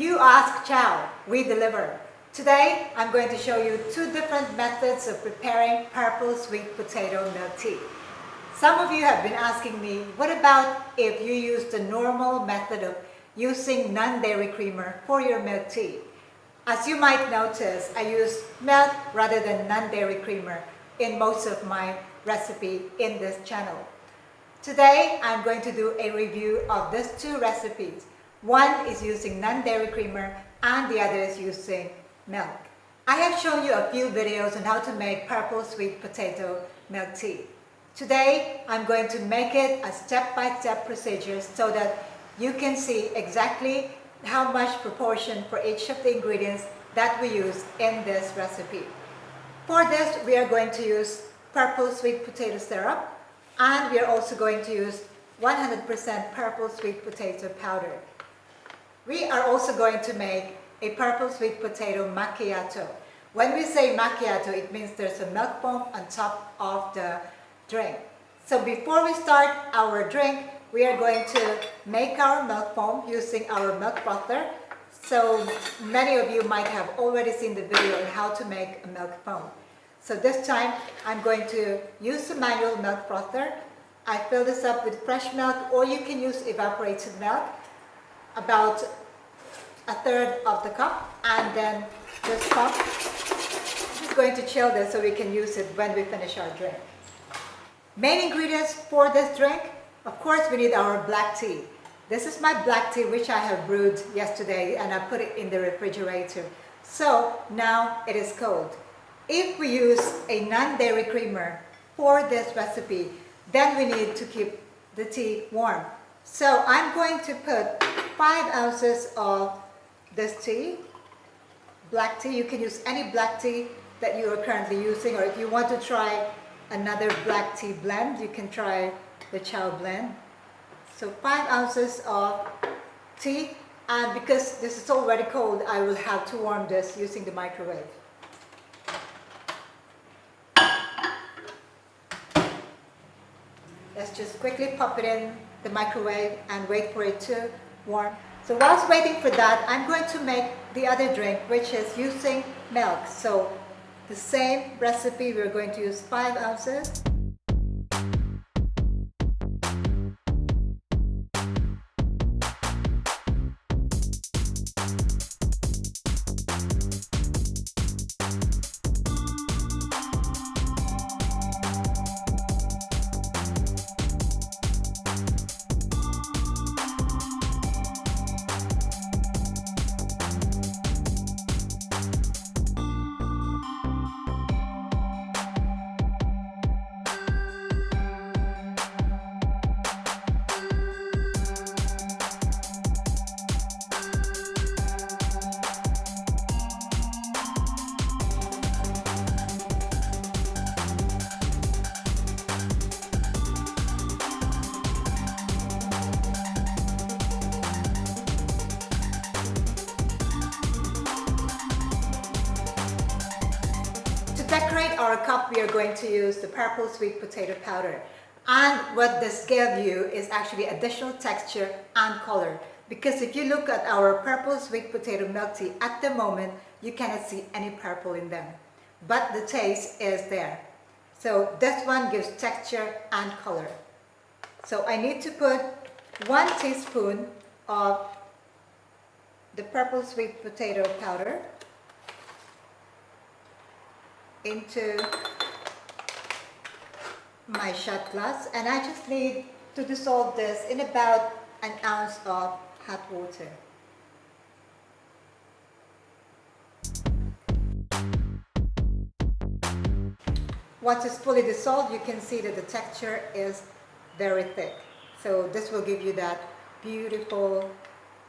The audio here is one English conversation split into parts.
You ask, chow, we deliver. Today, I'm going to show you two different methods of preparing purple sweet potato milk tea. Some of you have been asking me, what about if you use the normal method of using non-dairy creamer for your milk tea? As you might notice, I use milk rather than non-dairy creamer in most of my recipe in this channel. Today, I'm going to do a review of these two recipes. One is using non-dairy creamer and the other is using milk. I have shown you a few videos on how to make purple sweet potato milk tea. Today, I'm going to make it a step-by-step procedure so that you can see exactly how much proportion for each of the ingredients that we use in this recipe. For this, we are going to use purple sweet potato syrup, and we are also going to use 100% purple sweet potato powder. We are also going to make a purple sweet potato macchiato. When we say macchiato, it means there's a milk foam on top of the drink. So before we start our drink, we are going to make our milk foam using our milk frother. So many of you might have already seen the video on how to make a milk foam. So this time, I'm going to use a manual milk frother. I fill this up with fresh milk, or you can use evaporated milk, about a third of the cup, and then this cup. I'm just going to chill this so we can use it when we finish our drink. Main ingredients for this drink, of course, we need our black tea. This is my black tea, which I have brewed yesterday, and I put it in the refrigerator. So now it is cold. If we use a non-dairy creamer for this recipe, then we need to keep the tea warm. So I'm going to put 5 ounces of this tea, black tea. You can use any black tea that you are currently using, or if you want to try another black tea blend, you can try the chow blend. So 5 ounces of tea, and because this is already cold, I will have to warm this using the microwave. Let's just quickly pop it in the microwave and wait for it to warm. So whilst waiting for that, I'm going to make the other drink, which is using milk. So the same recipe, we're going to use 5 ounces. To decorate our cup, we are going to use the purple sweet potato powder. And what this gives you is actually additional texture and color. Because if you look at our purple sweet potato milk tea, at the moment, you cannot see any purple in them. But the taste is there. So this one gives texture and color. So I need to put 1 teaspoon of the purple sweet potato powder into my shot glass, and I just need to dissolve this in about 1 ounce of hot water. Once it's fully dissolved, you can see that the texture is very thick. So this will give you that beautiful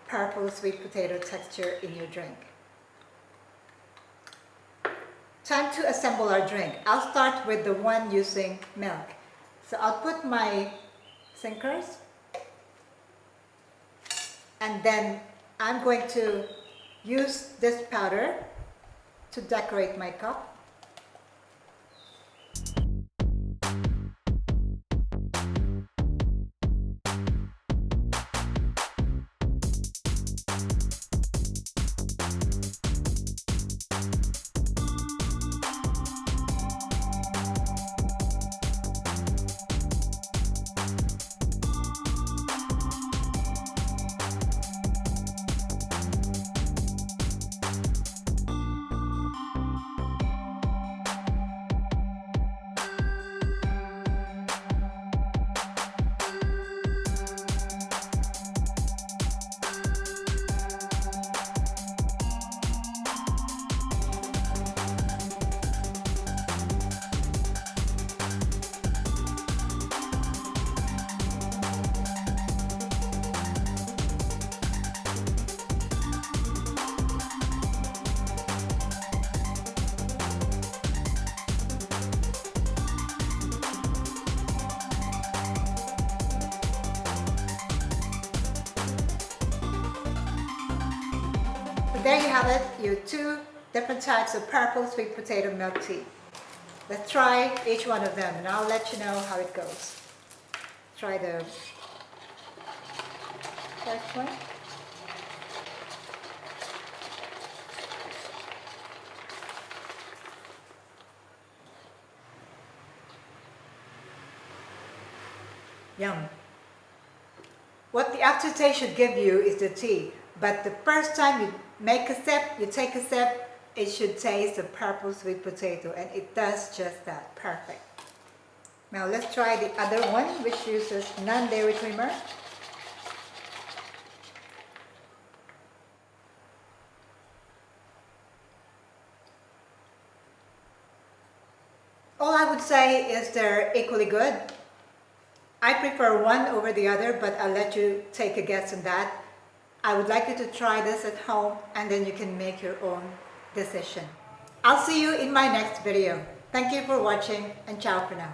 purple sweet potato texture in your drink. Time to assemble our drink. I'll start with the one using milk. So I'll put my sinkers, and then I'm going to use this powder to decorate my cup. there you have it, your two different types of purple sweet potato milk tea. Let's try each one of them and I'll let you know how it goes. Try the first one. Yum. What the aftertaste should give you is the tea, but the first time you take a sip, it should taste the purple sweet potato, and it does just that. Perfect. Now let's try the other one, which uses non-dairy creamer. All I would say is they're equally good. I prefer one over the other, but I'll let you take a guess on that. I would like you to try this at home and then you can make your own decision. I'll see you in my next video. Thank you for watching and ciao for now.